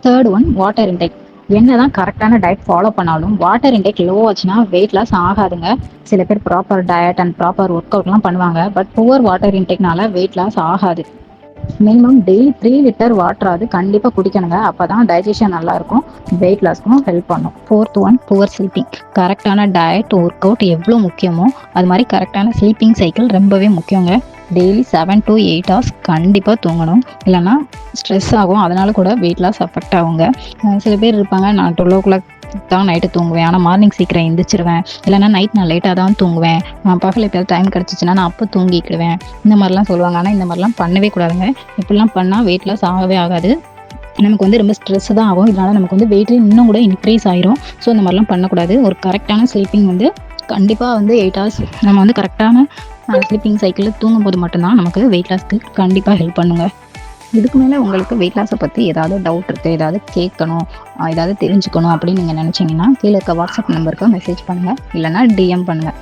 Third one water intake. என்னதான் கரெக்டான diet follow பண்ணாலும் வாட்டர் இன்டேக் லோ ஆச்சுன்னா வெயிட் லாஸ் ஆகாதுங்க. சில பேர் proper diet and proper work அவுட்லாம் பண்ணுவாங்க, பட் புவர் வாட்டர் இன்டேக்னால வெயிட் லாஸ் ஆகாது. மினிமம் டெய்லி 3 லிட்டர் வாட்டராது கண்டிப்பாக குடிக்கணுங்க. அப்போ தான் டைஜஷன் நல்லாயிருக்கும், வெயிட் லாஸ்க்கும் ஹெல்ப் பண்ணும். Fourth one poor sleeping. கரெக்டான டயட் ஒர்க் அவுட் எவ்வளோ முக்கியமோ அது மாதிரி கரெக்டான ஸ்லீப்பிங் சைக்கிள் ரொம்பவே முக்கியங்க. டெய்லி 7 to 8 hours கண்டிப்பாக தூங்கணும், இல்லைன்னா ஸ்ட்ரெஸ் ஆகும், அதனால கூட வெயிட் லாஸ் அஃபெக்ட் ஆகுங்க. சில பேர் இருப்பாங்க, நான் 12 o'clock தான் நைட்டு தூங்குவேன், ஆனால் மார்னிங் சீக்கிரம் எந்திரிச்சிருவேன், இல்லைனா நைட் நான் லேட்டாக தான் தூங்குவேன், நான் பகல் எப்போயாவது டைம் கிடச்சிச்சின்னா நான் அப்போ தூங்கிக்கிடுவேன், இந்த மாதிரிலாம் சொல்லுவாங்க. ஆனால் இந்த மாதிரிலாம் பண்ணவே கூடாதுங்க. இப்படிலாம் பண்ணால் வெயிட் லாஸ் ஆகவே ஆகாது, நமக்கு வந்து ரொம்ப ஸ்ட்ரெஸ் தான் ஆகும். இதனால் நமக்கு வந்து வெயிட் இன்னும் கூட இன்க்ரீஸ் ஆயிரும். ஸோ இந்த மாதிரிலாம் பண்ணக்கூடாது. ஒரு கரெக்டான ஸ்லீப்பிங் வந்து கண்டிப்பாக வந்து 8 hours நம்ம வந்து கரெக்டான ஸ்லீப்பிங் சைக்கிளில் தூங்கும் போது மட்டும்தான் நமக்கு வெயிட் லாஸ்க்கு கண்டிப்பாக ஹெல்ப் பண்ணுங்க. இதுக்கு மேலே உங்களுக்கு வெயிட் லாஸை பற்றி ஏதாவது டவுட் இருக்குது, ஏதாவது கேட்கணும், ஏதாவது தெரிஞ்சுக்கணும் அப்படின்னு நீங்கள் நினச்சிங்கன்னா கீழே இருக்க வாட்ஸ்அப் நம்பருக்கு மெசேஜ் பண்ணுங்கள், இல்லைனா டிஎம் பண்ணுங்கள்.